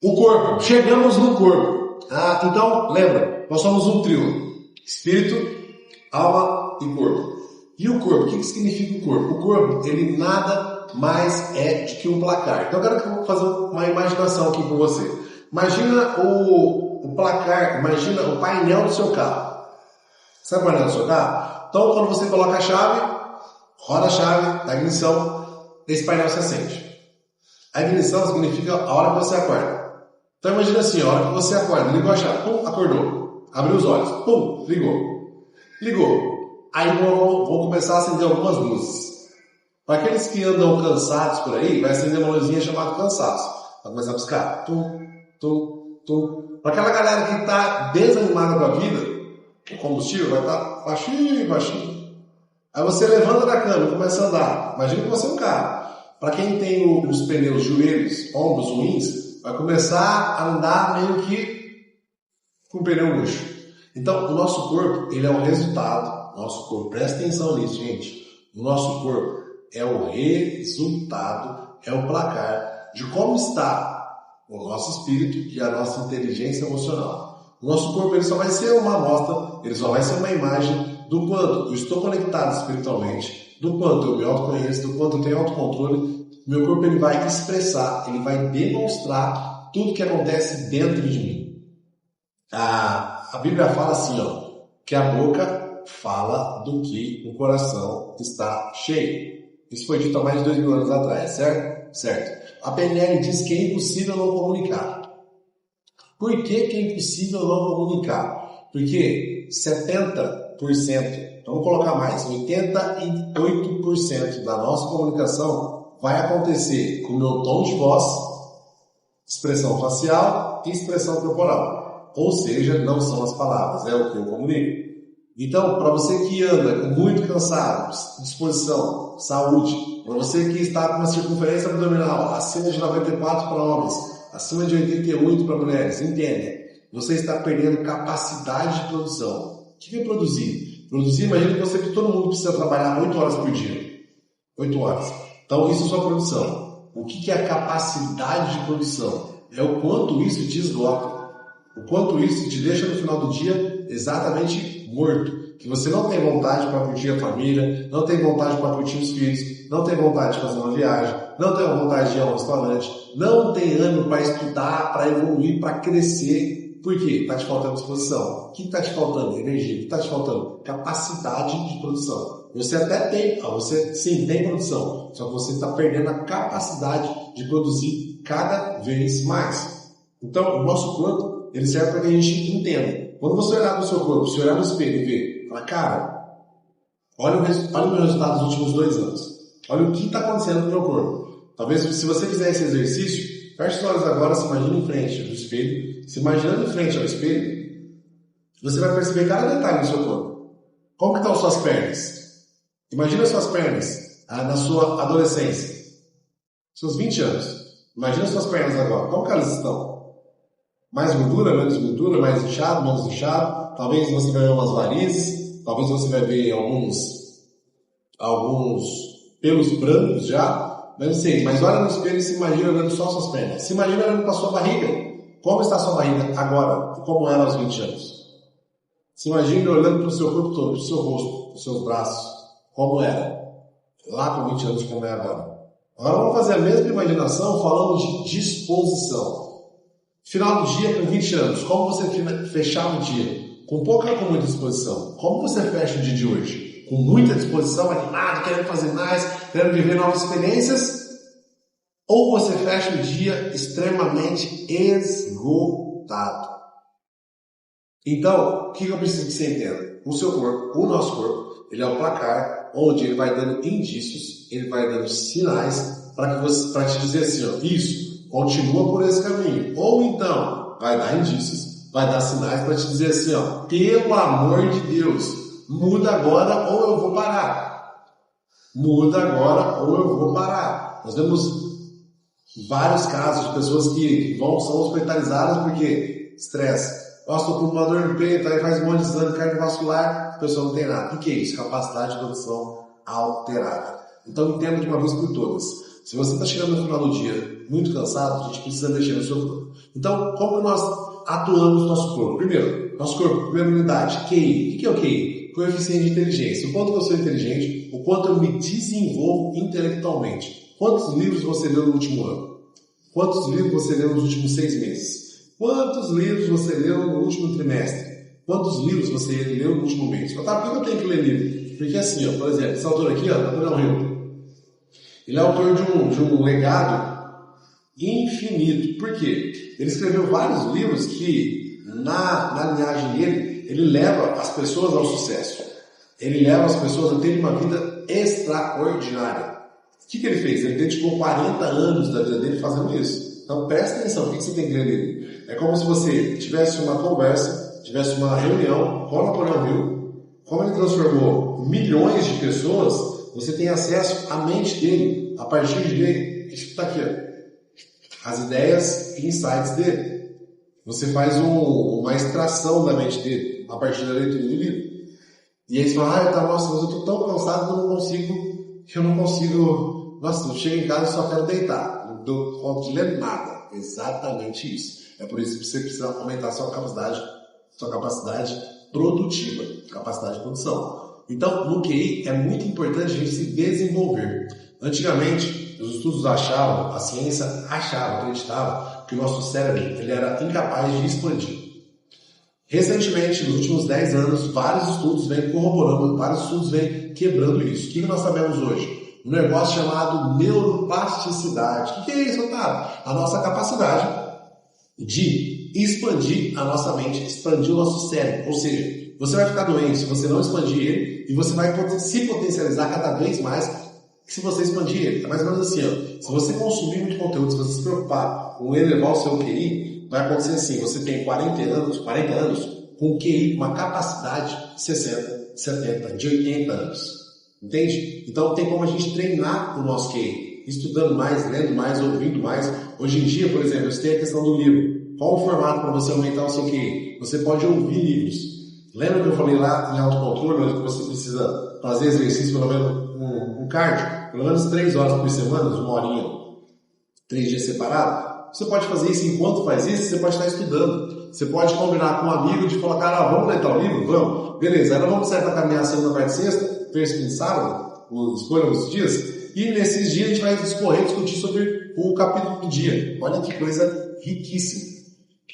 O corpo. Chegamos no corpo. Então, lembra, nós somos um trio. Espírito, alma e corpo. E o corpo? O que significa o corpo? O corpo, ele nada mais é do que um placar. Então, eu quero que eu vou fazer uma imaginação aqui com você. Imagina o placar, imagina o painel do seu carro. Sabe o painel do seu carro? Então, quando você coloca a chave, roda a chave da ignição, esse painel se acende. A ignição significa a hora que você acorda. Então, imagina assim, a hora que você acorda, ligou a chave, pum, acordou. Abriu os olhos, pum, ligou. Aí vão começar a acender algumas luzes. Para aqueles que andam cansados por aí, vai acender uma luzinha chamada cansaço. Vai começar a piscar. Tum. Para aquela galera que está desanimada com a vida, o combustível vai estar baixinho. Aí você levanta da cama e começa a andar. Imagina que você é um carro. Para quem tem os pneus, joelhos, ombros ruins, vai começar a andar meio que com o pneu murcho. Então, o nosso corpo, ele é o resultado. Nosso corpo, presta atenção nisso, gente. O nosso corpo é o resultado, é o placar de como está o nosso espírito e a nossa inteligência emocional. O nosso corpo, ele só vai ser uma amostra, ele só vai ser uma imagem do quanto eu estou conectado espiritualmente, do quanto eu me autoconheço, do quanto eu tenho autocontrole. Meu corpo, ele vai expressar, ele vai demonstrar tudo que acontece dentro de mim. A Bíblia fala assim, que a boca fala do que o coração está cheio. Isso foi dito há mais de 2000 anos atrás, certo? A PNL diz que é impossível não comunicar. Por que é impossível não comunicar? Porque 70%, vamos colocar mais, 88% da nossa comunicação vai acontecer com o meu tom de voz, expressão facial e expressão corporal. Ou seja, não são as palavras, é o que eu comunico. Então, para você que anda com muito cansado, disposição, saúde, para você que está com uma circunferência abdominal acima de 94 para homens, acima de 88 para mulheres, entenda, você está perdendo capacidade de produção. O que é produzir? Produzir, imagina que todo mundo precisa trabalhar 8 horas por dia. 8 horas. Então, isso é sua produção. O que é a capacidade de produção? É o quanto isso te esgota. O quanto isso te deixa no final do dia exatamente morto. Que você não tem vontade para curtir a família, não tem vontade para curtir os filhos, não tem vontade de fazer uma viagem, não tem vontade de ir a um restaurante, não tem ânimo para estudar, para evoluir, para crescer. Por quê? Está te faltando disposição. O que está te faltando? Energia. O que está te faltando? Capacidade de produção. Você até tem, você sim tem produção, só que você está perdendo a capacidade de produzir cada vez mais. Então, o nosso corpo, ele serve para que a gente entenda. Quando você olhar para o seu corpo, se olhar no espelho e ver, fala, cara, olha o meu resultado dos últimos 2 anos. Olha o que está acontecendo no meu corpo. Talvez, se você fizer esse exercício, feche os olhos agora, se imagine em frente do espelho. Se imaginando em frente ao espelho, você vai perceber cada detalhe do seu corpo. Como que estão suas pernas? Imagina suas pernas na sua adolescência, seus 20 anos. Imagina suas pernas agora. Como que elas estão? Mais gordura, menos gordura, mais inchado, menos inchado. Talvez você vai ver umas varizes, talvez você vai ver alguns pelos brancos já. Mas não sei, mas olha no espelho e se imagina olhando só suas pernas. Se imagina olhando para a sua barriga. Como está a sua barriga agora? Como era aos 20 anos? Se imagina olhando para o seu corpo todo, para o seu rosto, para os seus braços. Como era? Lá com 20 anos, como é agora. Agora vamos fazer a mesma imaginação falando de disposição. Final do dia com 20 anos, como você fechava o dia? Com pouca ou com muita disposição? Como você fecha o dia de hoje? Com muita disposição, animado, querendo fazer mais, querendo viver novas experiências? Ou você fecha o dia extremamente esgotado? Então, o que eu preciso que você entenda? O seu corpo, o nosso corpo, ele é um placar onde ele vai dando indícios, ele vai dando sinais para te dizer assim, isso, continua por esse caminho. Ou então, vai dar indícios, vai dar sinais para te dizer assim, pelo amor de Deus, muda agora ou eu vou parar. Muda agora ou eu vou parar. Nós temos vários casos de pessoas que são hospitalizadas porque estresse. Nossa, estou com uma dor no peito, aí faz um monte de exame cardiovascular, a pessoa não tem nada. O que é isso? Capacidade de produção alterada. Então entenda de uma vez por todas. Se você está chegando no final do dia muito cansado, a gente precisa mexer no seu corpo. Então, como nós atuamos no nosso corpo? Primeiro, nosso corpo, primeira unidade, QI. O que é o QI? Coeficiente de inteligência. O quanto eu sou inteligente, o quanto eu me desenvolvo intelectualmente. Quantos livros você leu no último ano? Quantos livros você leu nos últimos 6 meses? Quantos livros você leu no último trimestre? Quantos livros você leu no último mês? Por que eu tenho que ler livro? Porque assim, ó, por exemplo, esse autor aqui, ó, Napoleão Hill, ele é autor de um legado infinito. Por quê? Ele escreveu vários livros que, na linhagem dele, ele leva as pessoas ao sucesso. Ele leva as pessoas a terem uma vida extraordinária. O que ele fez? Ele dedicou 40 anos da vida dele fazendo isso. Então presta atenção, o que você tem que ler nele? É como se você tivesse uma conversa, tivesse uma reunião com o Napoleão Hill. Como ele transformou milhões de pessoas, você tem acesso à mente dele, a partir de isso que está aqui, ó, as ideias e insights dele. Você faz uma extração da mente dele a partir da leitura do livro. E aí você fala, nossa, mas eu estou tão cansado que eu não consigo, nossa, eu chego em casa e só quero deitar, não dou conta de ler nada. Exatamente isso. É por isso que você precisa aumentar sua capacidade produtiva, capacidade de produção. Então, no QI é muito importante a gente se desenvolver. Antigamente, os estudos achavam, a ciência achava, acreditava que o nosso cérebro ele era incapaz de expandir. Recentemente, nos últimos 10 anos, vários estudos vêm corroborando, vários estudos vêm quebrando isso. O que nós sabemos hoje? Um negócio chamado neuroplasticidade. O que é isso, Otávio? A nossa capacidade de expandir a nossa mente, expandir o nosso cérebro. Ou seja, você vai ficar doente se você não expandir ele e você vai se potencializar cada vez mais se você expandir ele. É mais ou menos assim, ó. Se você consumir muito conteúdo, se você se preocupar com elevar o seu QI, vai acontecer assim, você tem 40 anos com QI, uma capacidade de 60, 70, de 80 anos. Entende? Então tem como a gente treinar o nosso QI. Estudando mais, lendo mais, ouvindo mais. Hoje em dia, por exemplo, você tem a questão do livro. Qual o formato para você aumentar o seu QI? Você pode ouvir livros. Lembra que eu falei lá em autocontrole, onde você precisa fazer exercício, pelo menos um cardio, pelo menos 3 horas por semana, 1 horinha, 3 dias separados? Você pode fazer isso enquanto faz isso, você pode estar estudando. Você pode combinar com um amigo de falar, cara, vamos ler tal livro? Vamos. Beleza, agora vamos sair para caminhar segunda, quarta e sexta, terça, quinta e sábado, escolha os dias. E nesses dias a gente vai discorrer e discutir sobre um capítulo do dia. Olha que coisa riquíssima.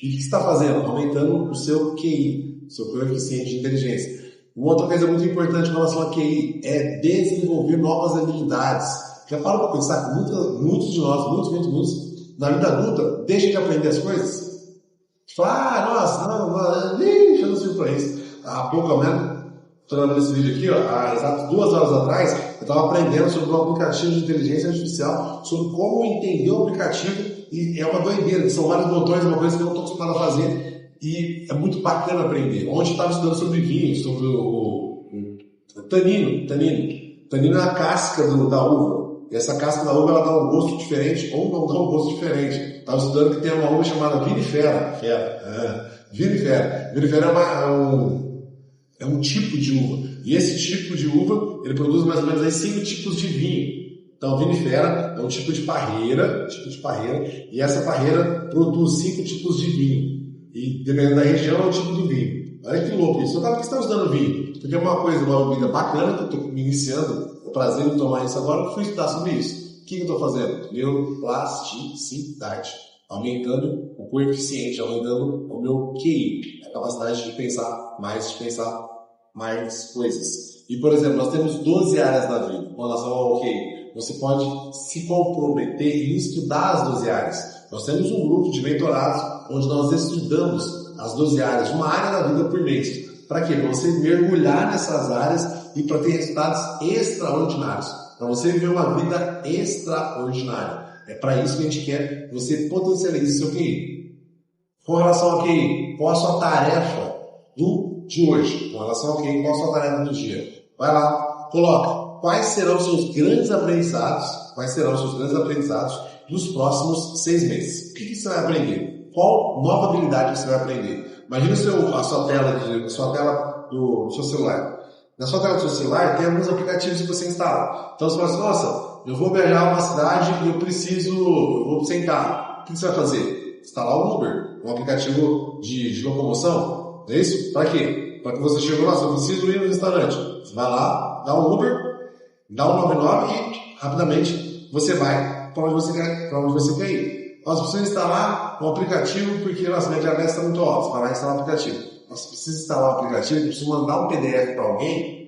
E o que você está fazendo? Aumentando o seu QI, o seu coeficiente de inteligência. Uma outra coisa muito importante em relação a QI é desenvolver novas habilidades. Já parou para pensar que muitos de nós, muitos, na vida adulta, deixam de aprender as coisas? Fala, nossa, eu não sirvo para isso. Há pouco, mesmo, estou gravando esse vídeo aqui, ó, há exato 2 horas atrás, eu estava aprendendo sobre um aplicativo de inteligência artificial, sobre como entender o aplicativo, e é uma doideira, são vários botões, uma coisa que eu não estou acostumado a fazer, e é muito bacana aprender. Ontem eu estava estudando sobre vinho, sobre o tanino. Tanino é a casca da uva. E essa casca da uva ela dá um gosto diferente ou não dá um gosto diferente. Estava estudando que tem uma uva chamada vinifera. Vinifera. Vinifera é um tipo de uva. E esse tipo de uva, ele produz mais ou menos aí 5 tipos de vinho. Então, vinifera é um tipo de parreira, e essa parreira produz 5 tipos de vinho. E dependendo da região, é o tipo do vinho. Olha que louco isso. Por que você está estudando vinho? Porque é uma bebida bacana, que eu estou me iniciando, o prazer de tomar isso agora, eu fui estudar sobre isso. O que eu estou fazendo? Neuroplasticidade. Aumentando o coeficiente, aumentando o meu QI, a capacidade de pensar mais coisas. E, por exemplo, nós temos 12 áreas da vida com relação ao QI. Você pode se comprometer e estudar as 12 áreas. Nós temos um grupo de mentorados onde nós estudamos as 12 áreas, uma área da vida por mês. Para quê? Para você mergulhar nessas áreas e para ter resultados extraordinários. Para você viver uma vida extraordinária. É para isso que a gente quer que você potencialize seu QI. Com relação ao QI, qual a sua tarefa de hoje? Com relação ao QI, qual a sua tarefa do dia? Vai lá, coloca. Quais serão os seus grandes aprendizados? Nos próximos 6 meses? O que você vai aprender? Qual nova habilidade você vai aprender? Imagina a sua tela do seu celular. Na sua tela do seu celular tem alguns aplicativos que você instala. Então você fala assim, nossa, eu vou viajar a uma cidade e eu vou sem carro. O que você vai fazer? Instalar o Uber, um aplicativo de locomoção. É isso? Para quê? Para que você chegue lá, eu preciso ir no restaurante. Você vai lá, dá um Uber, dá um 99 e rapidamente você vai para onde você quer ir. Nós precisamos instalar um aplicativo porque nossa média está muito alta. Você vai lá instalar o aplicativo. Nós precisamos instalar o aplicativo, preciso mandar um PDF para alguém.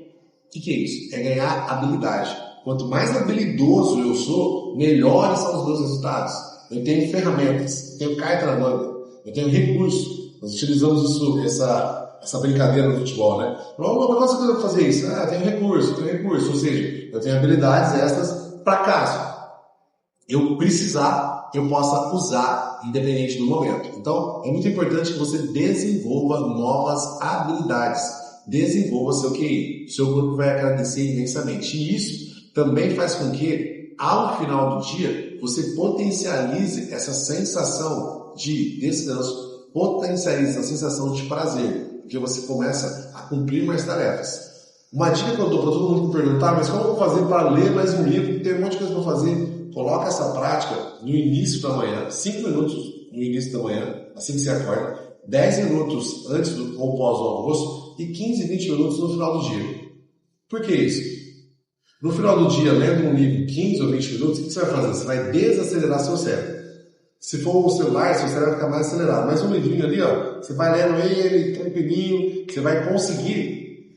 O que é isso? É ganhar habilidade. Quanto mais habilidoso eu sou, melhores são os meus resultados. Eu tenho ferramentas, eu tenho carta na manga, eu tenho recursos. Nós utilizamos essa brincadeira no futebol, né? Uma coisa que eu vou fazer isso. Eu tenho recurso. Ou seja, eu tenho habilidades extras para caso eu precisar, eu possa usar independente do momento. Então, é muito importante que você desenvolva novas habilidades. Desenvolva seu QI. O seu grupo vai agradecer imensamente. E isso também faz com que, ao final do dia, você potencialize essa sensação de descanso, potencialize essa sensação de prazer, porque você começa a cumprir mais tarefas. Uma dica que eu dou para todo mundo que perguntar, mas como eu vou fazer para ler mais um livro? Tem um monte de coisa para fazer. Coloca essa prática no início da manhã, 5 minutos no início da manhã, assim que você acorda, 10 minutos antes ou pós o almoço e 15, 20 minutos no final do dia. Por que isso? No final do dia, lendo um livro 15 ou 20 minutos, o que você vai fazer? Você vai desacelerar seu cérebro. Se for o celular, seu cérebro vai ficar mais acelerado. Mas um livrinho ali, você vai lendo ele tranquilinho, você vai conseguir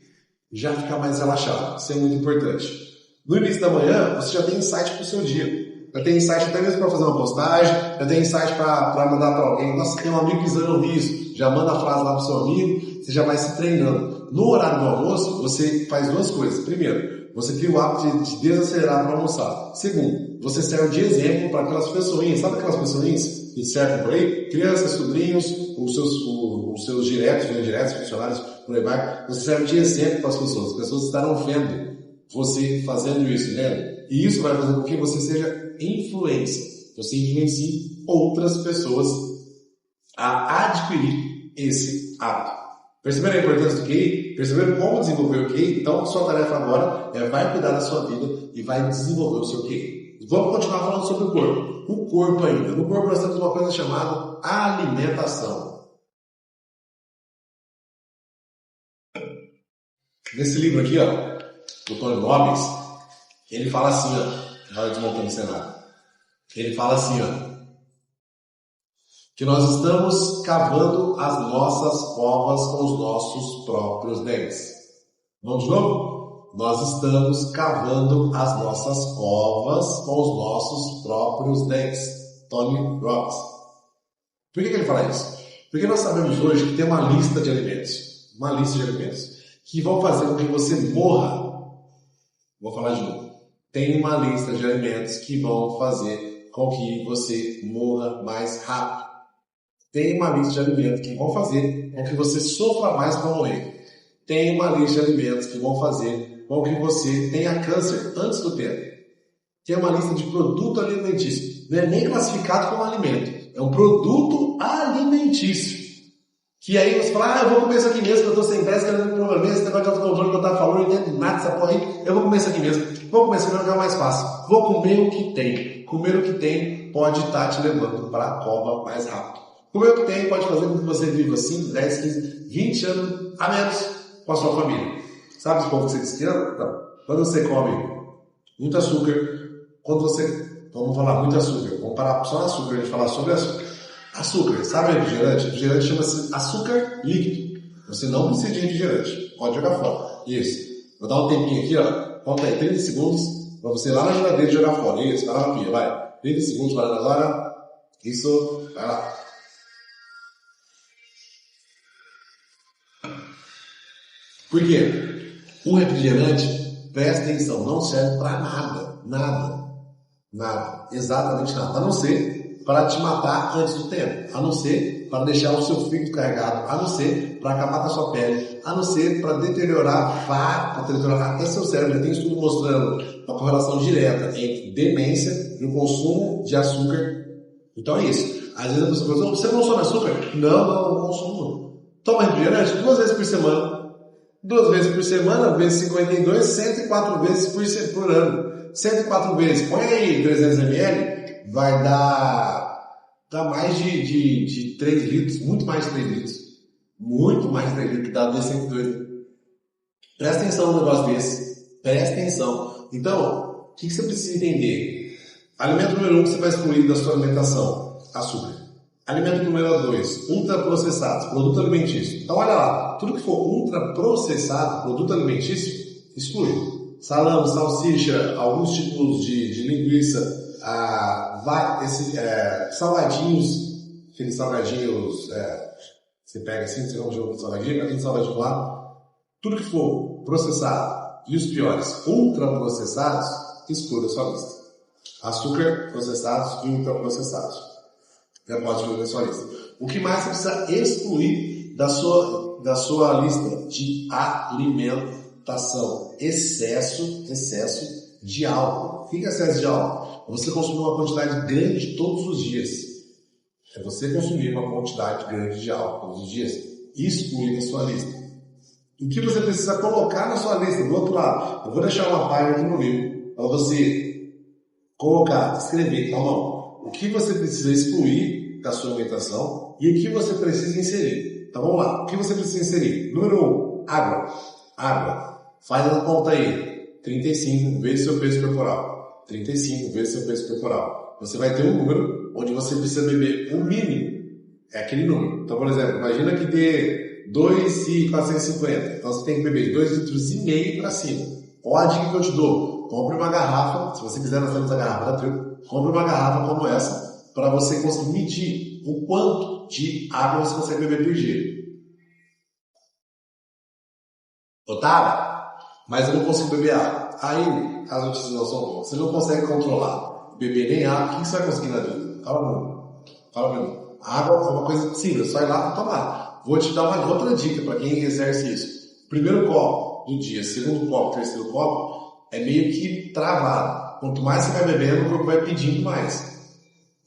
já ficar mais relaxado. Isso é muito importante. No início da manhã, você já tem insight para o seu dia. Já tem insight até mesmo para fazer uma postagem, já tem insight para mandar para alguém. Nossa, tem um amigo precisando ouvir isso. Já manda a frase lá para o seu amigo, você já vai se treinando. No horário do almoço, você faz duas coisas. Primeiro, você cria o hábito de desacelerar para almoçar. Segundo, você serve de exemplo para aquelas pessoinhas. Sabe aquelas pessoinhas que servem por aí? Crianças, sobrinhos, os seus diretos, indiretos, funcionários, por aí vai. Você serve de exemplo para as pessoas. As pessoas estarão vendo você fazendo isso, né? E isso vai fazer com que você seja influência. Você influencie outras pessoas a adquirir esse hábito. Perceberam a importância do QI? Perceberam como desenvolver o QI? Então, sua tarefa agora vai cuidar da sua vida e vai desenvolver o seu QI. Vamos continuar falando sobre o corpo. O corpo ainda. No corpo nós temos uma coisa chamada alimentação. Nesse livro aqui, do Tony Robbins, ele fala assim, olha desmontando o cenário. Ele fala assim, que nós estamos cavando as nossas covas com os nossos próprios dentes. Vamos de novo? Nós estamos cavando as nossas covas com os nossos próprios dentes. Tony Robbins. Por que ele fala isso? Porque nós sabemos hoje que tem uma lista de alimentos. Uma lista de alimentos que vão fazer com que você morra. Vou falar de novo. Tem uma lista de alimentos que vão fazer com que você morra mais rápido. Tem uma lista de alimentos que vão fazer com que você sofra mais para morrer. Tem uma lista de alimentos que vão fazer com que você tenha câncer antes do tempo. Tem uma lista de produto alimentício. Não é nem classificado como alimento. É um produto alimentício. Que aí você fala, eu vou comer isso aqui mesmo, que eu estou sem pressa, que eu não tenho problema, esse negócio de autocontrole que eu estava falando, eu não entendo nada dessa porra aí, eu vou comer isso aqui mesmo. Vou comer isso aqui mesmo, que é o mais fácil. Vou comer o que tem. Comer o que tem pode estar te levando para a cova mais rápido. Comer o que tem pode fazer com que você viva 5, 10, 15, 20 anos a menos com a sua família. Sabe os povos que você diz que ama? Não. Quando você come muito açúcar, vamos falar muito açúcar, vamos parar só no açúcar, a gente falar sobre açúcar. Açúcar, sabe refrigerante? Refrigerante chama-se açúcar líquido. Você não precisa de refrigerante, pode jogar fora. Isso. Vou dar um tempinho aqui, conta aí, 30 segundos, para você ir lá na geladeira e jogar fora. Isso, vai lá na pia, vai. 30 segundos, vai lá agora. Isso, vai lá. Por quê? O refrigerante, presta atenção, não serve para nada. Nada. Exatamente nada. A não ser para te matar antes do tempo. A não ser para deixar o seu fígado carregado. A não ser para acabar com a sua pele. A não ser para deteriorar até seu cérebro. Já tem estudo mostrando uma correlação direta entre demência e o consumo de açúcar. Então é isso. Às vezes a pessoa fala, você consome açúcar? Não consumo. Toma refrigerante 2 vezes por semana. 2 vezes por semana, vezes 52, 104 vezes por ano. 104 vezes, põe aí 300 ml, vai dar mais de 3 litros, muito mais de 3 litros. Muito mais de 3 litros, que dá D102. Presta atenção no negócio desse. Presta atenção. Então, o que você precisa entender? Alimento número 1 que você vai excluir da sua alimentação: açúcar. Alimento número 2, ultraprocessados, produto alimentício. Então, olha lá, tudo que for ultraprocessado, produto alimentício, exclui. Salame, salsicha, alguns tipos de linguiça, salgadinhos, aqueles salgadinhos, você pega assim, você come um salgadinho, aquele salgadinho lá, tudo que for processado, e os piores, ultraprocessados, exclui da sua lista. Açúcar, processados e ultraprocessados. Já pode excluir da sua lista. O que mais você precisa excluir da sua lista de alimentação? Excesso de álcool. O que é excesso de álcool? Você consumir uma quantidade grande todos os dias. É você consumir uma quantidade grande de álcool todos os dias. Excluir da sua lista. O que você precisa colocar na sua lista? Do outro lado, eu vou deixar uma página aqui no livro para você colocar, escrever, tá bom? O que você precisa excluir da sua alimentação e o que você precisa inserir. Então vamos lá. O que você precisa inserir? Número 1, água. Água. Faz a conta aí. 35 vezes seu peso corporal. 35 vezes seu peso corporal. Você vai ter um número onde você precisa beber o mínimo. É aquele número. Então, por exemplo, imagina que dê 2,450. Então você tem que beber 2,5 litros para cima. Qual a dica que eu te dou? Compre uma garrafa. Se você quiser, nós temos a garrafa da Trio. Compre uma garrafa como essa para você conseguir medir o quanto de água você consegue beber por dia. Otávio, mas eu não consigo beber água. Aí as notícias não são boas. Você não consegue controlar beber nem água. O que você vai conseguir na vida? Fala pra mim. A água é uma coisa simples, só ir lá e tomar. Vou te dar uma outra dica para quem exerce isso. Primeiro copo do dia, segundo copo, terceiro copo, é meio que travado. Quanto mais você vai bebendo, o corpo vai pedindo mais.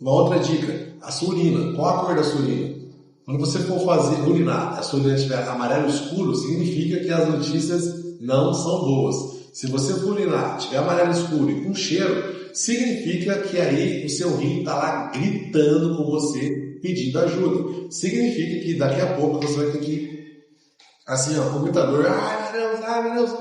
Uma outra dica, a sua urina. Qual a cor da sua urina? Quando você for urinar, a sua urina estiver amarelo escuro, significa que as notícias não são boas. Se você for urinar, tiver amarelo escuro e com cheiro, significa que aí o seu rim está lá gritando com você, pedindo ajuda. Significa que daqui a pouco você vai ter que, assim, ó, com o gritador, ai meu Deus,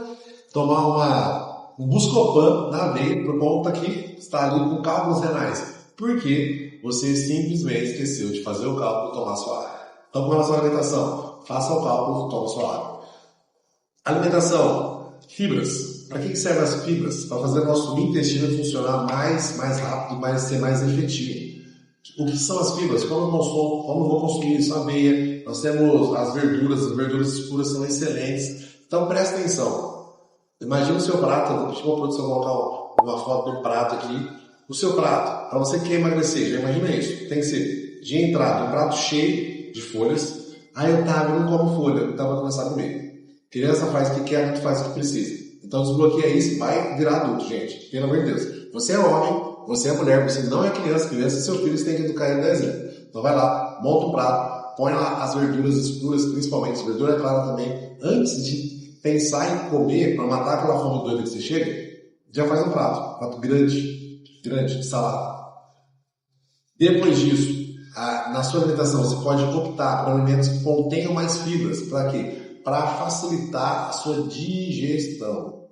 tomar um Buscopan na veia por conta que está ali com cálculos renais. Porque você simplesmente esqueceu de fazer o cálculo e tomar sua água. Então, com relação à alimentação, faça o cálculo e tome sua água. Alimentação, fibras. Para que servem as fibras? Para fazer o nosso intestino funcionar mais rápido e ser mais efetivo. O que são as fibras? Como eu vou consumir isso? Aveia. Nós temos as verduras escuras são excelentes. Então, presta atenção. Imagina o seu prato, eu vou pedir para a produção colocar uma foto do prato aqui. O seu prato, para você que quer emagrecer, já imagina isso. Tem que ser de entrada, um prato cheio de folhas. Aí eu não como folha, então vou começar a comer. Criança faz o que quer, adulto faz o que precisa. Então desbloqueia isso, vai virar adulto, gente. Pelo amor de Deus. Você é homem, você é mulher, você não é criança e seu filho você tem que educar ele 10 anos. Então vai lá, monta um prato, põe lá as verduras escuras, principalmente, verdura clara também. Antes de pensar em comer, para matar aquela fome doida que você chega, já faz um prato grande de salada. Depois disso, na sua alimentação, você pode optar por alimentos que contenham mais fibras. Para quê? Para facilitar a sua digestão.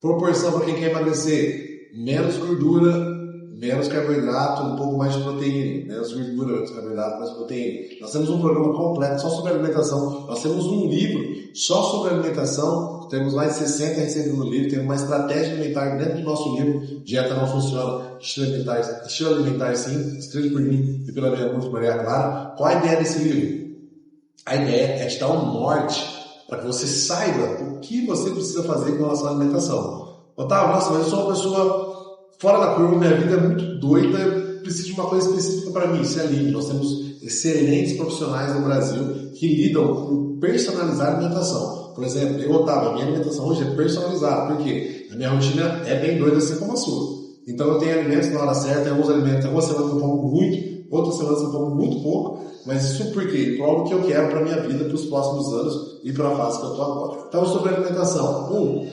Proporção para quem quer emagrecer: menos gordura, menos carboidrato, um pouco mais de proteína. Menos gordura, menos carboidrato, mais proteína. Nós temos um programa completo só sobre alimentação. Nós temos um livro só sobre alimentação. Temos mais de 60 receitas no livro. Temos uma estratégia alimentar dentro do nosso livro. Dieta não funciona. Estilo alimentar sim. Escrito por mim e pela minha mulher Maria Clara. Qual a ideia desse livro? A ideia é te dar um norte para que você saiba o que você precisa fazer com relação à alimentação. Otávio, nossa, mas eu sou uma pessoa fora da curva, minha vida é muito doida, eu preciso de uma coisa específica para mim. Isso é lindo. Nós temos excelentes profissionais no Brasil que lidam com personalizar a alimentação. Por exemplo, eu, Otávio, a minha alimentação hoje é personalizada, porque a minha rotina é bem doida, assim como a sua. Então eu tenho alimentos na hora certa, tem alguns alimentos, algumas semanas eu como muito, outras semanas eu como muito pouco, mas isso por quê? Por algo que eu quero para a minha vida, para os próximos anos e para a fase que eu estou agora. Então, sobre alimentação.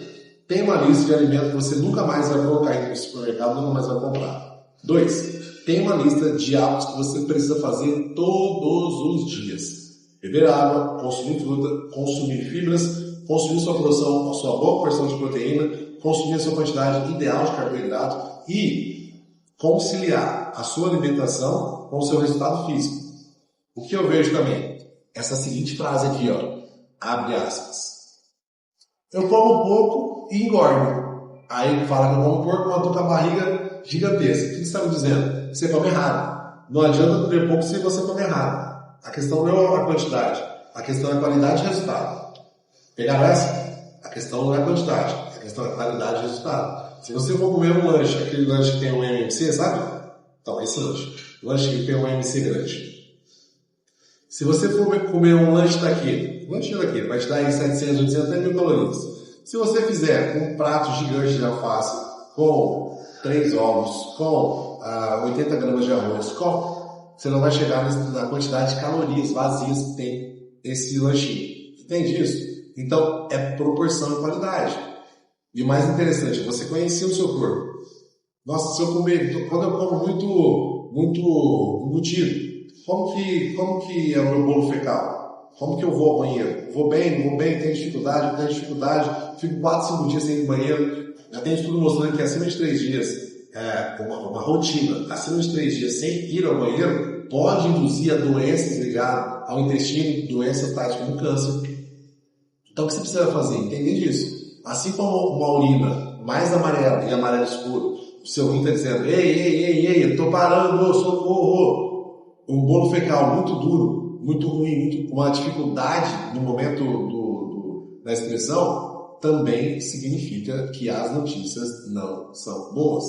tem uma lista de alimentos que você nunca mais vai colocar no supermercado, nunca mais vai comprar. 2, tem uma lista de hábitos que você precisa fazer todos os dias. Beber água, consumir fruta, consumir fibras, consumir sua porção, a sua boa porção de proteína, consumir a sua quantidade ideal de carboidrato e conciliar a sua alimentação com o seu resultado físico. O que eu vejo também? Essa seguinte frase aqui, ó, abre aspas. Eu como pouco e engordo. Aí fala que eu como pouco, mas eu tô com a barriga gigantesca. O que você está me dizendo? Você come errado. Não adianta comer pouco se você come errado. A questão não é a quantidade, a questão é a qualidade de resultado. Pegaram essa? A questão não é a quantidade, a questão é a qualidade de resultado. Se você for comer um lanche, aquele lanche que tem um MMC, sabe? Então, esse lanche que tem um MMC grande. Se você for comer um lanche daquele, vai te dar aí 700, 800, 1000 calorias. Se você fizer um prato gigante de alface com 3 ovos, com 80 gramas de arroz, você não vai chegar na quantidade de calorias vazias que tem esse lanchinho. Entende isso? Então, é proporção e qualidade. E o mais interessante, você conhecer o seu corpo. Nossa, se eu comer, quando eu como muito embutido, como que é o meu bolo fecal? Como que eu vou ao banheiro? Vou bem, não vou bem, tenho dificuldade, fico 4, 5 dias sem ir ao banheiro. Já tem estudo mostrando que acima de 3 dias, uma rotina, acima de 3 dias sem ir ao banheiro, pode induzir a doenças ligadas ao intestino, doenças tais como câncer. Então o que você precisa fazer? Entender disso. Assim como uma urina mais amarela e amarelo escuro, o seu rim está dizendo, ei, eu tô parando, socorro. Um bolo fecal muito duro, muito ruim, com uma dificuldade no momento da expressão, também significa que as notícias não são boas.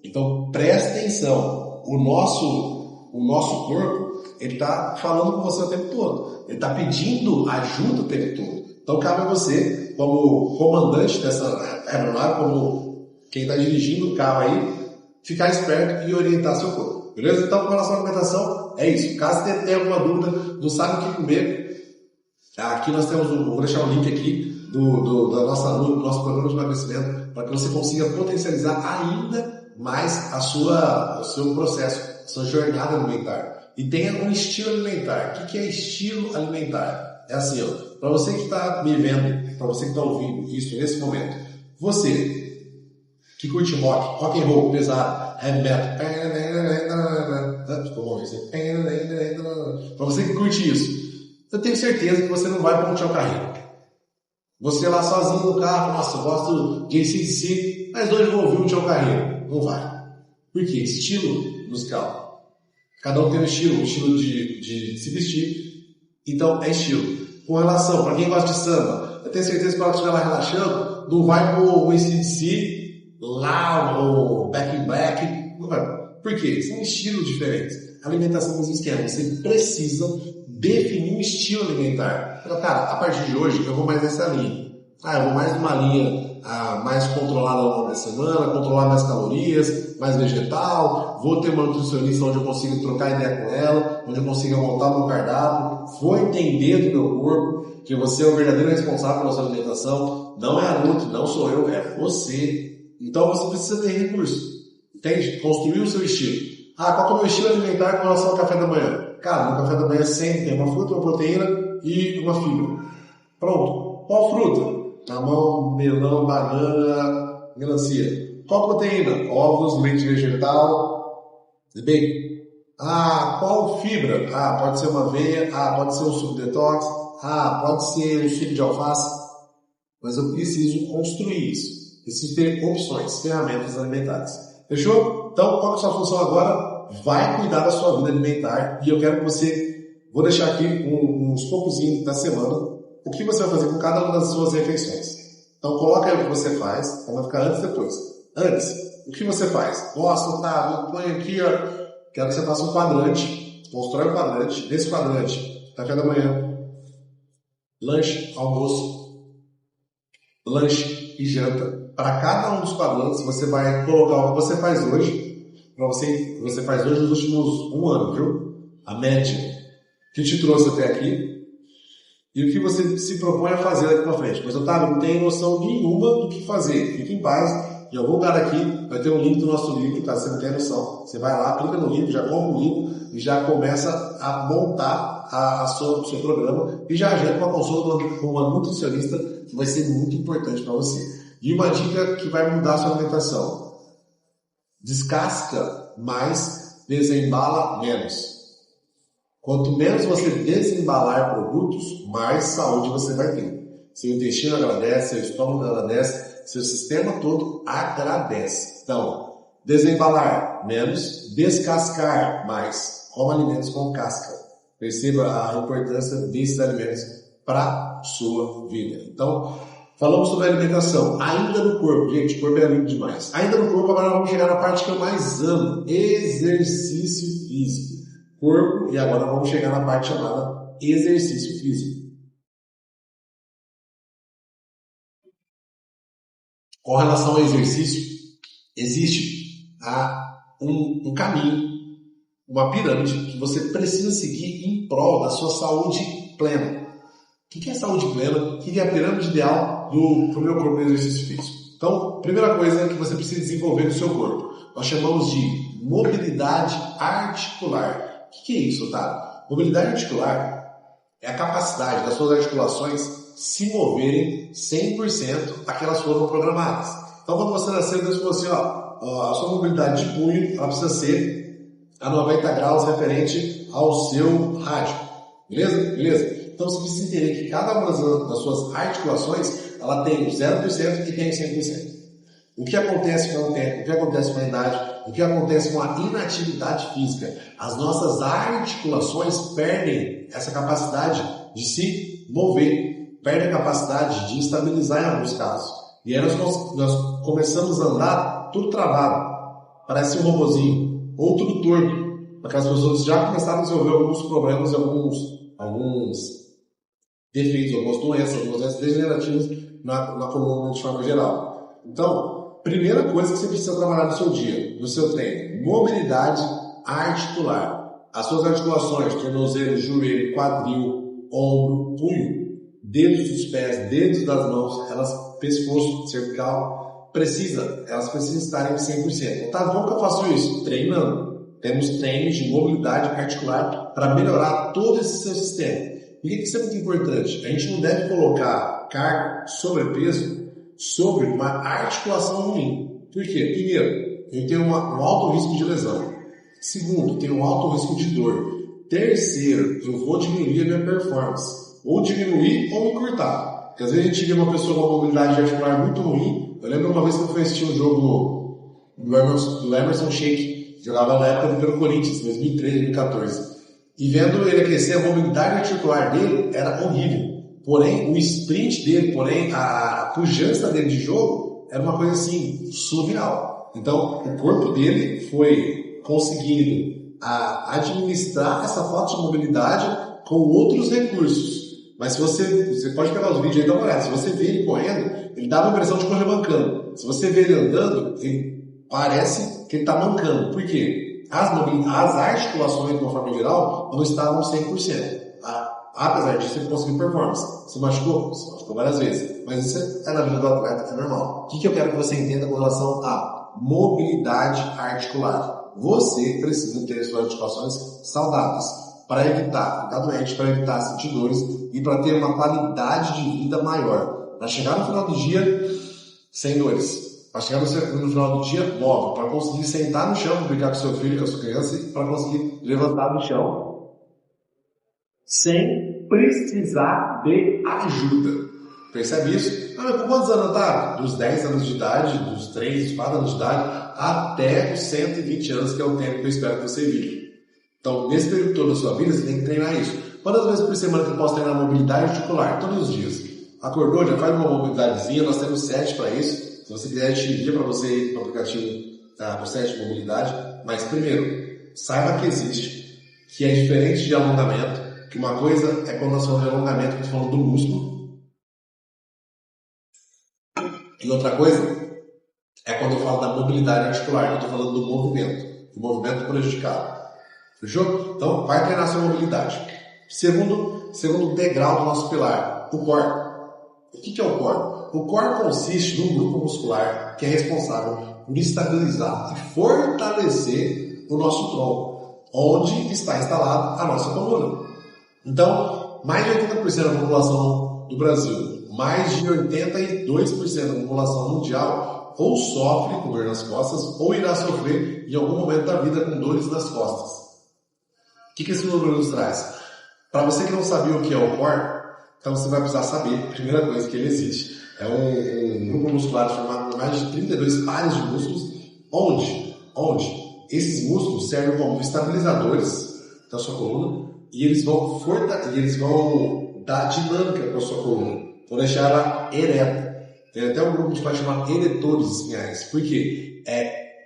Então preste atenção, o nosso corpo, ele está falando com você o tempo todo, ele está pedindo ajuda o tempo todo. Então cabe a você, como comandante dessa aeronave, como quem está dirigindo o carro aí, ficar esperto e orientar seu corpo. Beleza? Então, com relação à alimentação, é isso. Caso você tenha alguma dúvida, não sabe o que comer, aqui nós temos, vou deixar o link aqui do nosso programa de emagrecimento, para que você consiga potencializar ainda mais o seu processo, a sua jornada alimentar. E tenha um estilo alimentar. O que é estilo alimentar? É assim, ó, para você que está me vendo, para você que está ouvindo isso nesse momento, você que curte rock and roll pesado, heavy metal, para você que curte isso, eu tenho certeza que você não vai para um Tchau Carreiro. Você lá sozinho no carro, nossa, eu gosto de AC/DC, mas hoje eu vou ouvir um Tchau Carreiro. Não vai. Por quê? Estilo musical. Cada um tem um estilo de se vestir. Então, é estilo. Com relação, para quem gosta de samba, eu tenho certeza que quando estiver lá relaxando, não vai pro AC/DC, lá o Back in Black, não vai. Por quê? São estilos diferentes. A alimentação não existe. Você precisa definir um estilo alimentar. Então, cara, a partir de hoje eu vou mais nessa linha. Eu vou mais numa linha mais controlada ao longo da semana, controlar mais calorias, mais vegetal, vou ter uma nutricionista onde eu consigo trocar ideia com ela, onde eu consiga montar meu cardápio, vou entender do meu corpo que você é o verdadeiro responsável pela sua alimentação, não é a Nutri, não sou eu, é você. Então você precisa ter recurso, entende? Construir o seu estilo. Qual que é o meu estilo alimentar com relação ao café da manhã? Cara, no café da manhã sempre tem uma fruta, uma proteína e uma fibra. Pronto. Qual fruta? Mamão, melão, banana, melancia. Qual proteína? Ovos, leite vegetal, bacon. Qual fibra? Pode ser uma aveia, pode ser um suco detox, pode ser um suco de alface. Mas eu preciso construir isso. Preciso ter opções, ferramentas alimentares. Fechou? Então, qual é a sua função agora? Vai cuidar da sua vida alimentar e eu quero que você... Vou deixar aqui uns poucozinhos da semana o que você vai fazer com cada uma das suas refeições. Então, coloca aí o que você faz, vai ficar antes e depois. Antes, o que você faz? Nossa, Otávio, põe aqui, ó. Quero que você faça um quadrante, constrói um quadrante. Nesse quadrante, café da manhã, lanche, almoço, lanche e janta. Para cada um dos quadrantes, você vai colocar o que você faz hoje, para você faz hoje nos últimos 1 ano, viu? A média que te trouxe até aqui. e o que você se propõe a fazer daqui para frente. Mas, Otávio, não tenho noção nenhuma do que fazer. Fique em paz. Em algum lugar aqui vai ter um link do nosso livro, tá? Você não tem noção. Você vai lá, clica no livro, já compra o livro e já começa a montar o seu programa e já agenda uma consulta com uma nutricionista que vai ser muito importante para você. E uma dica que vai mudar a sua alimentação. Descasca mais, desembala menos. Quanto menos você desembalar produtos, mais saúde você vai ter. Seu intestino agradece, seu estômago agradece, seu sistema todo agradece. Então, desembalar menos, descascar mais. Coma alimentos com casca. Perceba a importância desses alimentos para a sua vida. Então, falamos sobre alimentação. Ainda no corpo, gente, o corpo é lindo demais. Ainda no corpo, agora vamos chegar na parte que eu mais amo. Exercício físico. Corpo, e agora vamos chegar na parte chamada exercício físico. Com relação ao exercício, existe um caminho, uma pirâmide que você precisa seguir em prol da sua saúde plena. O que é saúde plena? O que é a pirâmide ideal do meu corpo no exercício físico? Então, primeira coisa que você precisa desenvolver no seu corpo, nós chamamos de mobilidade articular. O que é isso, Otávio? Mobilidade articular é a capacidade das suas articulações se moverem 100% a que elas foram programadas. Então, quando você nasceu, Deus falou assim, a sua mobilidade de punho ela precisa ser a 90 graus referente ao seu rádio. Beleza? Beleza? Então, você precisa entender que cada uma das suas articulações ela tem 0% e tem 100%. O que acontece com o tempo? O que acontece com a idade? O que acontece com a inatividade física? As nossas articulações perdem essa capacidade de se mover, perdem a capacidade de estabilizar em alguns casos. E aí nós começamos a andar tudo travado, parece um robozinho, ou tudo torto, porque as pessoas já começaram a desenvolver alguns problemas, alguns defeitos, algumas doenças degenerativas na coluna de forma geral. Então, primeira coisa que você precisa trabalhar no seu dia, no seu treino, mobilidade articular. As suas articulações, tornozelo, joelho, quadril, ombro, punho, dedos dos pés, dedos das mãos, pescoço, cervical, elas precisam estarem 100%. Tá, como que eu faço isso? Treinando. Temos treinos de mobilidade articular para melhorar todo esse seu sistema. E o que isso é muito importante? A gente não deve colocar carga, sobrepeso, sobre uma articulação ruim. Por quê? Primeiro, eu tenho um alto risco de lesão. Segundo, eu tenho um alto risco de dor. Terceiro, eu vou diminuir a minha performance. Ou diminuir ou encurtar. Porque às vezes a gente vê uma pessoa com uma mobilidade articular muito ruim. Eu lembro uma vez que eu fui assistir um jogo do Emerson Sheik, que jogava na época pelo Corinthians, 2013, 2014. E vendo ele aquecer, a mobilidade articular dele era horrível. Porém, o sprint dele, a pujança dele de jogo era uma coisa assim, surreal. Então, o corpo dele foi conseguindo administrar essa falta de mobilidade com outros recursos. Mas se você pode pegar os vídeos aí e dar uma olhada. Se você vê ele correndo, ele dá a impressão de correr mancando. Se você vê ele andando, ele parece que ele está mancando. Por quê? As articulações, de uma forma geral, não estavam 100%. Apesar disso, ele conseguiu performance. Se machucou? Se machucou várias vezes. Mas isso é na vida do atleta, é normal. O que eu quero que você entenda com relação à mobilidade articular? Você precisa ter suas articulações saudáveis para evitar ficar doente, para evitar sentir dores e para ter uma qualidade de vida maior. Para chegar no final do dia sem dores. Para chegar no final do dia móvel. Para conseguir sentar no chão, brincar com seu filho, com a sua criança e para conseguir levantar no chão sem precisar de ajuda. Percebe isso? Com quantos anos tá? Dos 10 anos de idade, dos 3, dos 4 anos de idade, até os 120 anos, que é o tempo que eu espero que você vive. Então, nesse período todo da sua vida, você tem que treinar isso. Quantas vezes por semana que eu posso treinar mobilidade articular? Todos os dias. Acordou, já faz uma mobilidadezinha, nós temos 7 para isso. Se você quiser, a gente envia para você ir no aplicativo do 7 de mobilidade. Mas, primeiro, saiba que existe, que é diferente de alongamento. Que uma coisa é quando nós falamos de alongamento, que eu estou falando do músculo. E outra coisa é quando eu falo da mobilidade articular, que eu estou falando do movimento prejudicado. Fechou? Então, vai treinar sua mobilidade. Segundo degrau do nosso pilar, o core. O que é o core? O core consiste num grupo muscular que é responsável por estabilizar e fortalecer o nosso tronco, onde está instalada a nossa coluna. Então, mais de 80% da população do Brasil, mais de 82% da população mundial, ou sofre com dor nas costas, ou irá sofrer em algum momento da vida com dores nas costas. O que esse número nos traz? Para você que não sabia o que é o core, então você vai precisar saber, primeira coisa, que ele existe. É um grupo muscular formado por mais de 32 pares de músculos, onde esses músculos servem como estabilizadores da sua coluna e eles vão dar dinâmica para a sua coluna, vão deixar ela ereta. Tem até um grupo de vai chamar eretores espinhais. Por quê?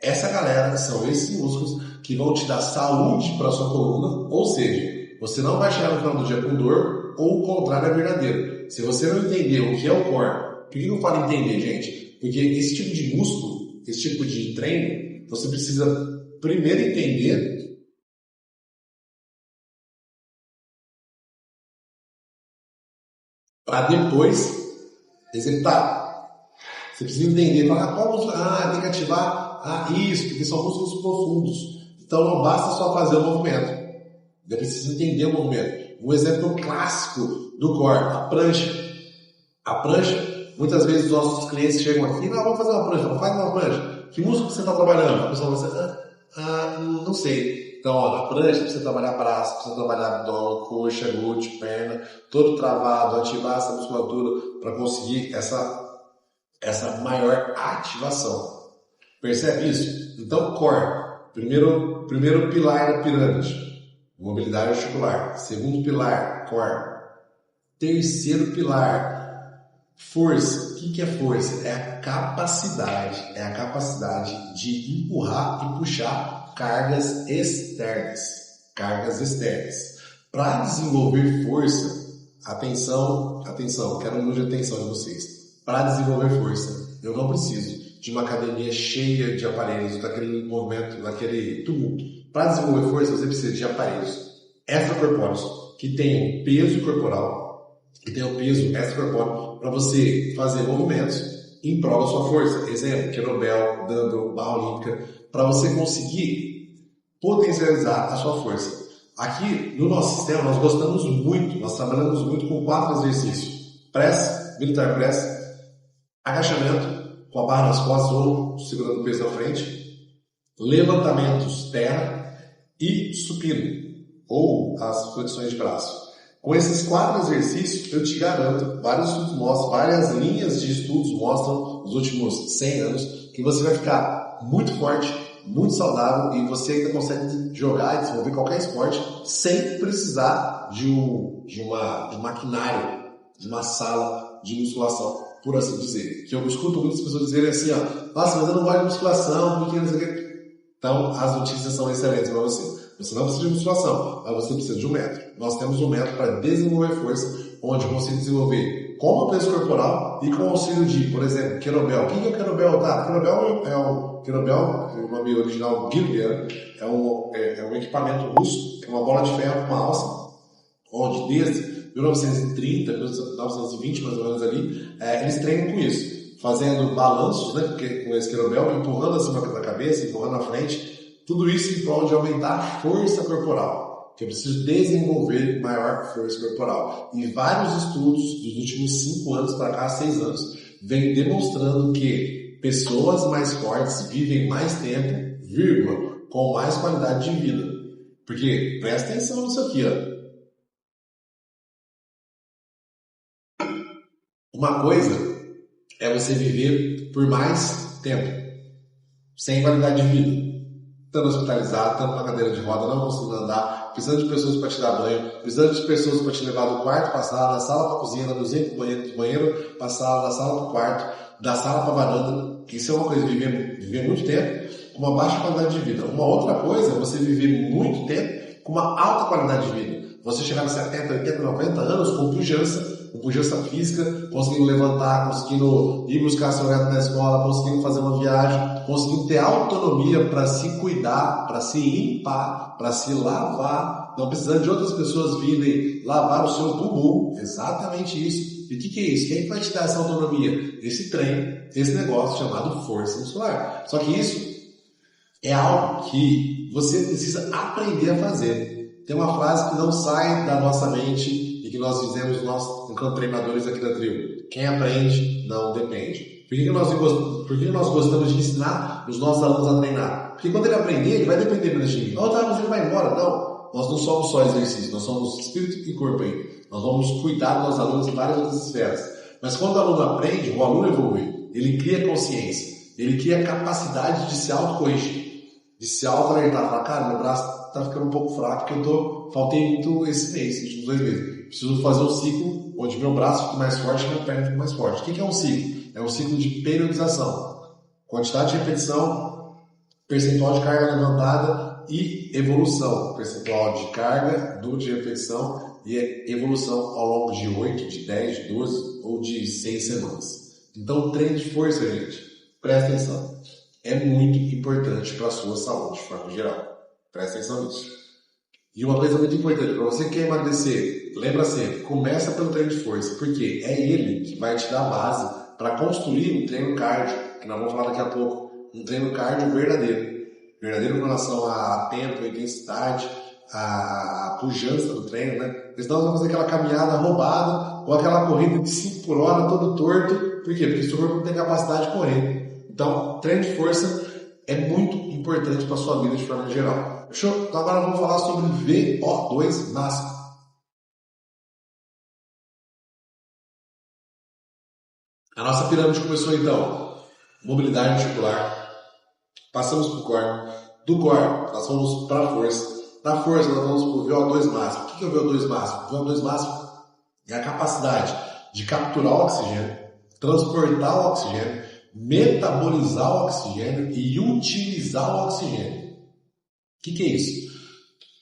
Essa galera são esses músculos que vão te dar saúde para a sua coluna, ou seja, você não vai chegar no final do dia com dor, ou o contrário é verdadeiro. Se você não entender o que é o core, por que eu falo entender, gente? Porque esse tipo de músculo, esse tipo de treino, você precisa primeiro entender para depois executar. Você precisa entender, qual músculo? Tem que ativar isso, porque são músculos profundos. Então não basta só fazer o movimento. Eu preciso entender o movimento. Um exemplo clássico do core, a prancha. A prancha, muitas vezes os nossos clientes chegam aqui, vamos fazer uma prancha, faz uma prancha. Que músculo você está trabalhando? A pessoa vai dizer, não sei. Então, na prancha precisa trabalhar braço, precisa trabalhar abdômen, coxa, glúteo, perna, todo travado, ativar essa musculatura para conseguir essa maior ativação. Percebe isso? Então, core, primeiro pilar da pirâmide. Mobilidade articular. Segundo pilar, core. Terceiro pilar, força. O que é força? É a capacidade de empurrar e puxar cargas externas. Para desenvolver força, atenção, quero um minuto de atenção de vocês. Para desenvolver força, eu não preciso de uma academia cheia de aparelhos, daquele movimento, daquele tumulto. Para desenvolver força, você precisa de aparelhos extracorpóreos que tenham peso corporal, que tenham peso extracorpóreo para você fazer movimentos em prol da sua força. Exemplo, kettlebell, dumbbell, barra olímpica, para você conseguir potencializar a sua força. Aqui, no nosso sistema, nós trabalhamos muito com 4 exercícios. Press, militar press, agachamento, com a barra nas costas ou segurando o peso na frente, levantamentos terra e supino, ou as flexões de braço. Com esses 4 exercícios, eu te garanto, várias linhas de estudos mostram nos últimos 100 anos que você vai ficar muito forte, muito saudável e você ainda consegue jogar e desenvolver qualquer esporte sem precisar de um maquinário, de uma sala de musculação, por assim dizer. Que eu escuto muitas pessoas dizerem assim, nossa, mas eu não gosto de musculação, porque não sei o que. Então, as notícias são excelentes para você. Você não precisa de musculação, mas você precisa de um método. Nós temos um método para desenvolver força, onde eu consigo desenvolver com o peso corporal e com o auxílio de, por exemplo, kettlebell. O que é o kettlebell? Kettlebell, o nome original Gilbert, é um equipamento russo, é uma bola de ferro com uma alça, onde desde 1930, 1920 mais ou menos ali, eles treinam com isso, fazendo balanços, né, com esse kettlebell, empurrando acima da cabeça, empurrando na frente, tudo isso em prol de aumentar a força corporal, que eu preciso desenvolver maior força corporal. E vários estudos dos últimos 5 anos para cá, 6 anos, vêm demonstrando que pessoas mais fortes vivem mais tempo, com mais qualidade de vida. Porque, presta atenção nisso aqui, Uma coisa é você viver por mais tempo, sem qualidade de vida. Estando hospitalizado, estando na cadeira de roda, não conseguindo andar, precisando de pessoas para te dar banho, precisando de pessoas para te levar do quarto para a sala, da sala para a cozinha, da cozinha para o banheiro, do banheiro para a sala, da sala para o quarto, da sala para a varanda. Isso é uma coisa, viver muito tempo com uma baixa qualidade de vida. Uma outra coisa é você viver muito tempo com uma alta qualidade de vida. Você chegar nos 70, 80, 90 anos com pujança física, conseguindo levantar, conseguindo ir buscar seu neto na escola, conseguindo fazer uma viagem, conseguindo ter autonomia para se cuidar, para se limpar, para se lavar, não precisando de outras pessoas virem lavar o seu bumbum. Exatamente isso. E o que é isso? Quem vai te dar essa autonomia? Esse treino, esse negócio chamado força muscular. Só que isso é algo que você precisa aprender a fazer. Tem uma frase que não sai da nossa mente e que nós fizemos nós, enquanto treinadores aqui da tribo. Quem aprende, não depende. Por que nós gostamos de ensinar os nossos alunos a treinar? Porque quando ele aprender, ele vai depender menos de mim. Não, tá, mas ele vai embora. Não, nós não somos só exercício, nós somos espírito e corpo aí. Nós vamos cuidar dos nossos alunos em várias outras esferas. Mas quando o aluno aprende, o aluno evolui. Ele cria consciência. Ele cria capacidade de se autocorrigir. De se auto-alertar. Falar, cara, meu braço tá ficando um pouco fraco porque faltei muito esse mês, esses últimos 2 meses. Preciso fazer um ciclo onde meu braço fique mais forte e minha perna fique mais forte. O que é um ciclo? É um ciclo de periodização. Quantidade de repetição, percentual de carga levantada e evolução. Percentual de carga, número de repetição e evolução ao longo de 8, de 10, de 12 ou de 6 semanas. Então, treino de força, gente, presta atenção. É muito importante para a sua saúde de forma geral. Presta atenção nisso. E uma coisa muito importante, para você que quer emagrecer, lembra sempre, começa pelo treino de força, porque é ele que vai te dar a base para construir um treino cardio, que nós vamos falar daqui a pouco, um treino cardio verdadeiro. Verdadeiro com relação à tempo, à intensidade, à pujança do treino, né? Porque senão nós vamos fazer aquela caminhada roubada ou aquela corrida de 5 por hora todo torto. Por quê? Porque o seu corpo não tem capacidade de correr. Então, treino de força é muito importante para a sua vida de forma geral. Fechou? Então agora vamos falar sobre VO2 máximo. A nossa pirâmide começou então, mobilidade articular, passamos para o core, do core nós vamos para a força, da força nós vamos para o VO2 máximo. O que é o VO2 máximo? O VO2 máximo é a capacidade de capturar o oxigênio, transportar o oxigênio, metabolizar o oxigênio e utilizar o oxigênio. O que é isso?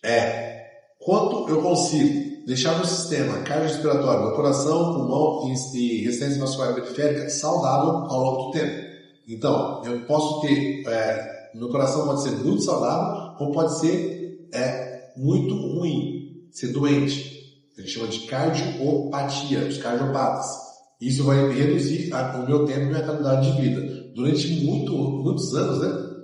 É quanto eu consigo deixar meu sistema cardiorrespiratório, meu coração, pulmão e resistência vascular periférica saudável ao longo do tempo. Então, eu posso ter, meu coração pode ser muito saudável ou pode ser muito ruim, ser doente. A gente chama de cardiopatia, os cardiopatas. Isso vai reduzir o meu tempo e minha qualidade de vida. Durante muitos anos, né?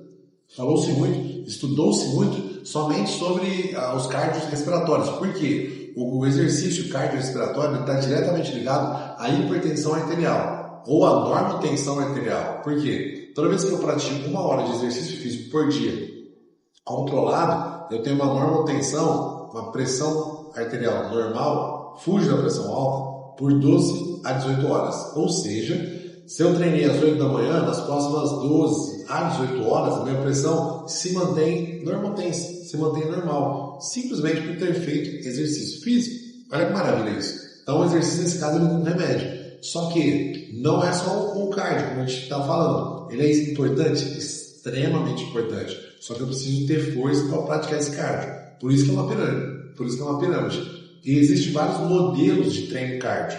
Falou-se muito, estudou-se muito somente sobre os cardiorrespiratórios. Por quê? O exercício cardiorrespiratório está diretamente ligado à hipertensão arterial ou à normotensão arterial. Por quê? Toda vez que eu pratico 1 hora de exercício físico por dia controlado, eu tenho uma normotensão, uma pressão arterial normal, fujo da pressão alta, por 12 a 18 horas. Ou seja, se eu treinei às 8 da manhã, nas próximas 12 a 18 horas, a minha pressão se mantém normotensa, se mantém normal, simplesmente por ter feito exercício físico. Olha que maravilha isso. Então, o exercício, nesse caso, ele é um remédio. Só que não é só o cardio, como a gente está falando. Ele é importante, extremamente importante. Só que eu preciso ter força para praticar esse cardio. Por isso que é uma pirâmide. E existem vários modelos de treino cardio.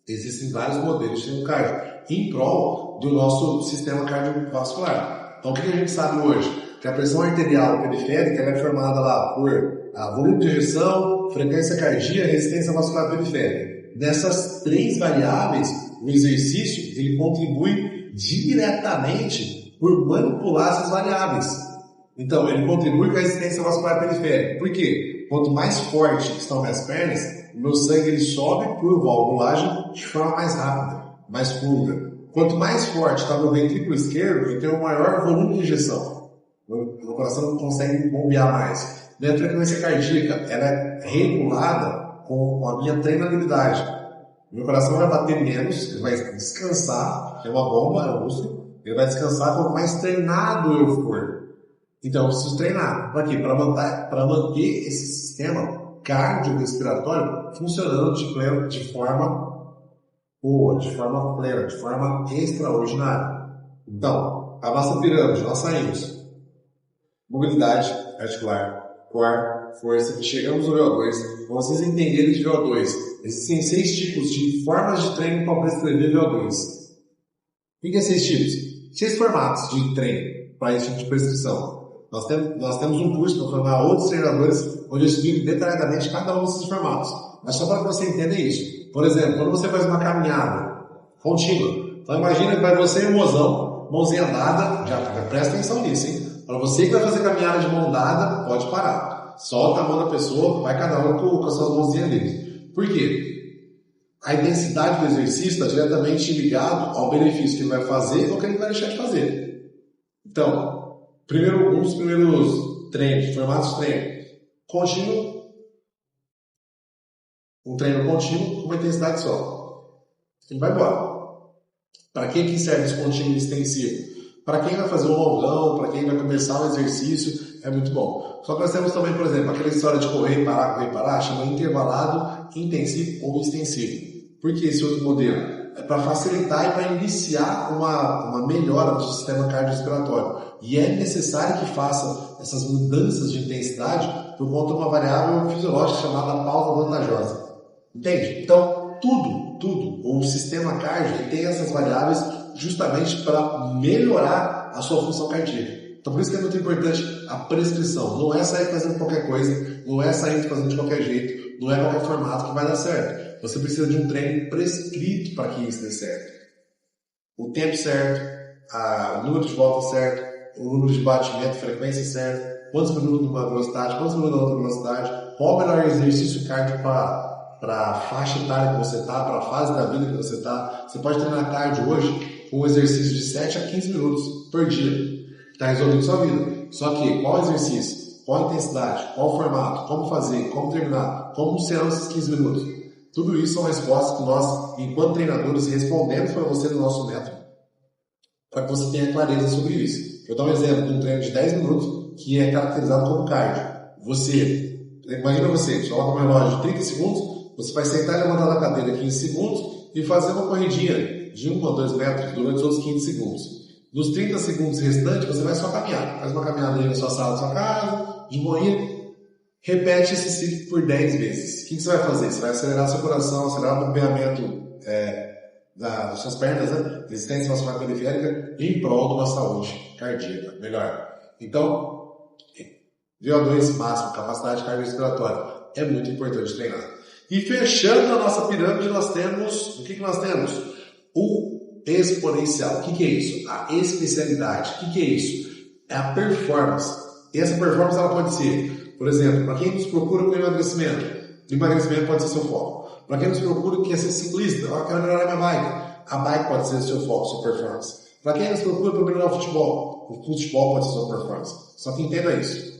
Existem vários modelos de treino cardio em prol do nosso sistema cardiovascular. Então, o que a gente sabe hoje? Que a pressão arterial periférica é formada lá por volume de ejeção, frequência cardíaca e resistência vascular periférica. Nessas 3 variáveis, o exercício ele contribui diretamente por manipular essas variáveis. Então, ele contribui com a resistência vascular periférica. Por quê? Quanto mais forte estão minhas pernas, o meu sangue ele sobe por valvulagem de forma mais rápida, mais fluida. Quanto mais forte está meu ventrículo esquerdo, eu tenho um maior volume de injeção. Meu coração não consegue bombear mais. Minha frequência cardíaca ela é regulada com a minha treinabilidade. Meu coração vai bater menos, ele vai descansar, é uma bomba, é um músculo, ele vai descansar quanto mais treinado eu for. Então eu preciso treinar. Para quê? Para manter esse sistema cardiorrespiratório funcionando de forma boa, de forma plena, de forma extraordinária. Então, a nossa pirâmide, nós saímos. Mobilidade articular, core, força, chegamos no VO2. Para vocês entenderem de VO2, existem 6 tipos de formas de treino para prescrever VO2. O que é 6 tipos? 6 formatos de treino para esse tipo de prescrição. Nós temos um curso para formar outros treinadores, onde eu explico detalhadamente cada um desses formatos. Mas só para que você entenda isso. Por exemplo, quando você faz uma caminhada contínua, então imagina que vai você e o mozão, mãozinha dada, já presta atenção nisso, hein? Para você que vai fazer caminhada de mão dada, pode parar. Solta a mão da pessoa, vai cada um com as suas mãozinhas livres. Por quê? A intensidade do exercício está diretamente ligado ao benefício que ele vai fazer ou que ele vai deixar de fazer. Então, um dos primeiros treinos, formatos de treino, contínuo, um treino contínuo com uma intensidade só. Ele vai embora. Para que serve esse contínuo extensivo? Para quem vai fazer um longão, para quem vai começar um exercício, é muito bom. Só que nós temos também, por exemplo, aquela história de correr e parar, chama intervalado, intensivo ou extensivo. Por que esse outro modelo? É para facilitar e para iniciar uma melhora do sistema cardiorrespiratório. E é necessário que faça essas mudanças de intensidade por conta de uma variável fisiológica chamada pausa vantajosa. Entende? Então, o sistema cardio tem essas variáveis justamente para melhorar a sua função cardíaca. Então, por isso que é muito importante a prescrição. Não é sair fazendo qualquer coisa, não é sair fazendo de qualquer jeito, não é qualquer formato que vai dar certo. Você precisa de um treino prescrito para que isso dê certo. O tempo certo, o número de voltas certo, o número de batimento, frequência certa, quantos minutos numa velocidade, quantos minutos na outra velocidade, qual o melhor exercício cardio para a faixa etária que você está, para a fase da vida que você está. Você pode treinar cardio hoje com um exercício de 7 a 15 minutos por dia. Está resolvendo sua vida. Só que qual exercício, qual intensidade, qual formato, como fazer, como terminar, como serão esses 15 minutos. Tudo isso são respostas que nós, enquanto treinadores, respondemos para você no nosso método, para que você tenha clareza sobre isso. Eu dou um exemplo de um treino de 10 minutos que é caracterizado como cardio. Imagina você coloca um relógio de 30 segundos, você vai sentar e levantar da cadeira 15 segundos e fazer uma corridinha de 1 a 2 metros durante os outros 15 segundos. Nos 30 segundos restantes, você vai só caminhar. Faz uma caminhada aí na sua sala, na sua casa, de manhã. Repete esse ciclo por 10 vezes. O que você vai fazer? Você vai acelerar seu coração, acelerar o bombeamento das suas pernas, né? Resistência vascular periférica, em prol de uma saúde cardíaca melhor. Então, VO2 máximo, capacidade cardiorrespiratória. É muito importante treinar. E fechando a nossa pirâmide, nós temos... O que nós temos? O exponencial. O que é isso? A especialidade. O que é isso? É a performance. E essa performance ela pode ser, por exemplo, para quem nos procura com emagrecimento pode ser seu foco. Para quem nos procura que quer ser ciclista, eu quero melhorar minha bike. A bike pode ser seu foco, sua performance. Para quem nos procura para melhorar o futebol pode ser sua performance. Só que entenda isso.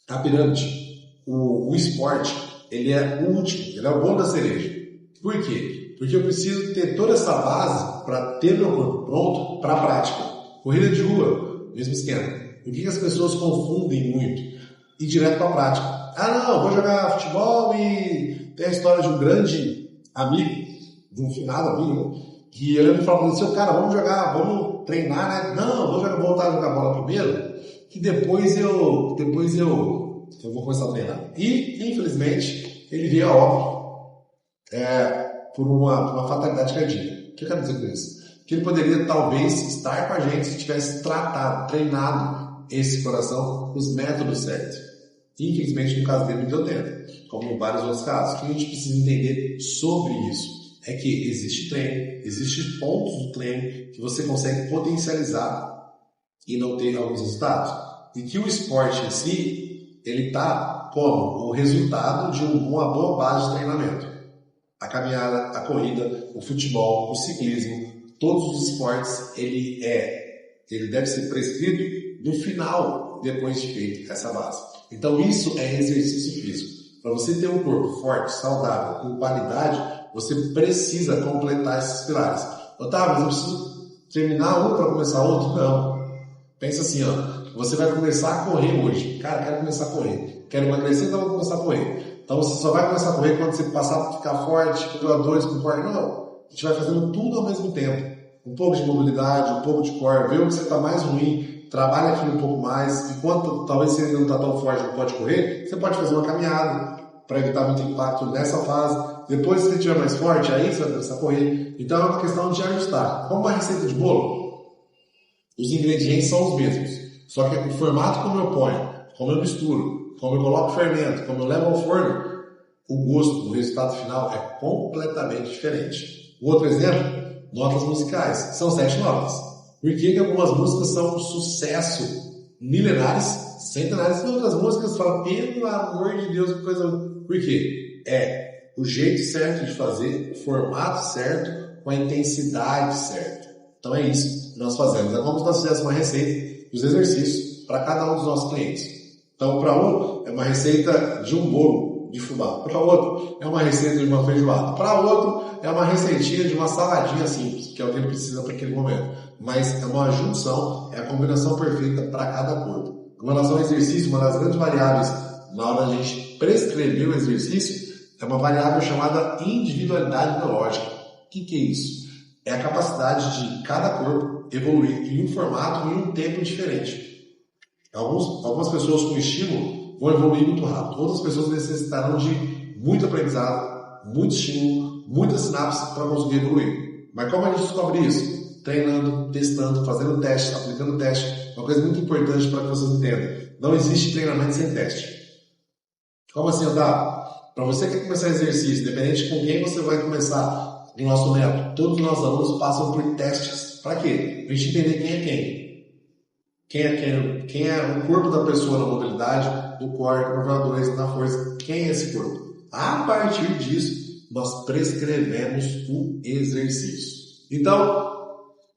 A pirâmide, o esporte, ele é o último, ele é o bom da cereja. Por quê? Porque eu preciso ter toda essa base para ter meu corpo pronto para a prática. Corrida de rua, mesmo esquema. O que as pessoas confundem muito? Ir direto para a prática. Não, vou jogar futebol e tem a história de um grande amigo, de um finado amigo, que ele me falou assim, cara, vamos jogar, vamos treinar, né? Não, vou voltar a jogar bola primeiro, que depois eu vou começar a treinar. E, infelizmente, ele veio a óbito por uma fatalidade cardíaca. O que eu quero dizer com isso? Que ele poderia, talvez, estar com a gente se tivesse tratado, treinado esse coração com os métodos certos. Infelizmente, no caso dele, não deu tempo, como em vários outros casos. O que a gente precisa entender sobre isso é que existe treino, existem pontos do treino que você consegue potencializar e não ter alguns resultados. E que o esporte em si, ele está como o resultado de uma boa base de treinamento. A caminhada, a corrida, o futebol, o ciclismo, todos os esportes, ele deve ser prescrito no final, depois de feito essa base. Então isso é exercício físico. Para você ter um corpo forte, saudável, com qualidade, você precisa completar esses pilares. Otávio, mas eu preciso terminar um para começar outro? Não. Pensa assim, você vai começar a correr hoje. Cara, quero começar a correr. Quero emagrecer, então vou começar a correr. Então você só vai começar a correr quando você passar a ficar forte, com doadores, com core. Não. A gente vai fazendo tudo ao mesmo tempo. Um pouco de mobilidade, um pouco de core, vê o que você está mais ruim, trabalha aquilo um pouco mais. Enquanto talvez você ainda não está tão forte, não pode correr, você pode fazer uma caminhada para evitar muito impacto nessa fase. Depois, se você estiver mais forte, aí você vai começar a correr. Então é uma questão de ajustar. Como uma receita de bolo, os ingredientes são os mesmos. Só que o formato como eu ponho, como eu misturo, como eu coloco fermento, como eu levo ao forno, o gosto, o resultado final é completamente diferente. Outro exemplo, notas musicais. São 7 notas. Por que algumas músicas são um sucesso milenares, centenários, e outras músicas falam, pelo amor de Deus, que coisa... Por quê? É o jeito certo de fazer, o formato certo, com a intensidade certa. Então é isso que nós fazemos. É como se nós fizéssemos uma receita dos exercícios para cada um dos nossos clientes. Então, para um, é uma receita de um bolo de fubá. Para outro, é uma receita de uma feijoada. Para outro, é uma receitinha de uma saladinha simples, que é o que ele precisa para aquele momento. Mas é uma junção, é a combinação perfeita para cada corpo. Com relação ao exercício, uma das grandes variáveis na hora de a gente prescrever o exercício é uma variável chamada individualidade biológica. O que é isso? É a capacidade de cada corpo evoluir em um formato e em um tempo diferente. Algumas pessoas com estímulo vão evoluir muito rápido. Outras pessoas necessitarão de muito aprendizado, muito estímulo, muitas sinapses para conseguir evoluir. Mas como a gente descobre isso? Treinando, testando, fazendo teste, aplicando teste. Uma coisa muito importante para que vocês entendam. Não existe treinamento sem teste. Como assim, Otávio? Para você que quer começar exercício, independente com quem você vai começar no nosso método, todos os nossos alunos passam por testes. Para quê? Para a gente entender quem é quem. Quem é o corpo da pessoa na mobilidade, do core, no V2, na força. Quem é esse corpo? A partir disso, nós prescrevemos o exercício. Então,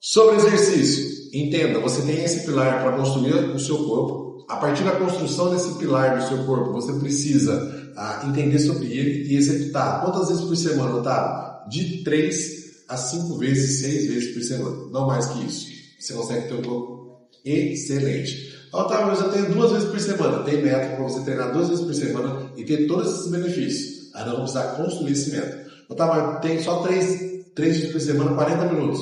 sobre exercício, entenda, você tem esse pilar para construir o seu corpo. A partir da construção desse pilar do seu corpo, você precisa entender sobre ele e executar. Quantas vezes por semana, Otávio? De 3 a 5 vezes, 6 vezes por semana. Não mais que isso. Você consegue ter um corpo excelente. Otávio, eu já tenho 2 vezes por semana. Tem método para você treinar 2 vezes por semana e ter todos esses benefícios. Aí nós vamos precisar construir esse método. Otávio, tem só 3 dias por semana, 40 minutos.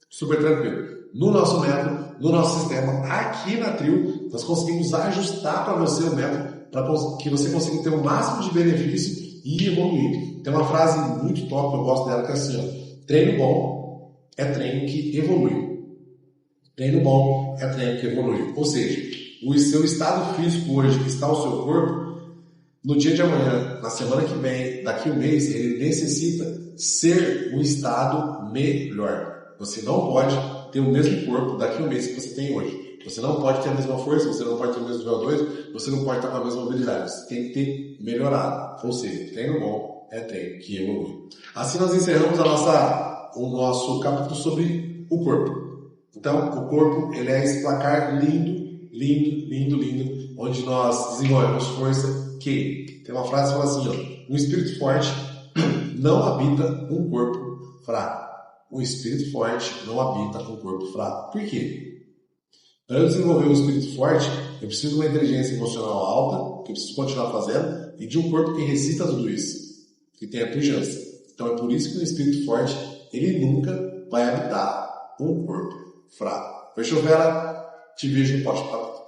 Super tranquilo. No nosso método, no nosso sistema, aqui na Trio, nós conseguimos ajustar para você o método para que você consiga ter o máximo de benefício e evoluir. Tem uma frase muito top, eu gosto dela, que é assim, ó, treino bom é treino que evolui. Treino bom é treino que evolui. Ou seja, o seu estado físico hoje, que está o seu corpo, no dia de amanhã, na semana que vem, daqui a um mês, ele necessita ser um estado melhor. Você não pode ter o mesmo corpo daqui a um mês que você tem hoje. Você não pode ter a mesma força, você não pode ter o mesmo VO2, você não pode estar com a mesma mobilidade. Você tem que ter melhorado. Ou seja, treino bom é treino que evolui. Assim nós encerramos o nosso capítulo sobre o corpo. Então, o corpo ele é esse placar lindo, lindo, lindo, lindo, onde nós desenvolvemos força que... Tem uma frase que fala assim, ó, um espírito forte não habita um corpo fraco. Um espírito forte não habita um corpo fraco. Por quê? Para eu desenvolver um espírito forte, eu preciso de uma inteligência emocional alta, que eu preciso continuar fazendo, e de um corpo que resista a tudo isso, que tenha pujança. Então é por isso que um espírito forte, ele nunca vai habitar um corpo fraco. Fechou, Vera? Te vejo no próximo capítulo.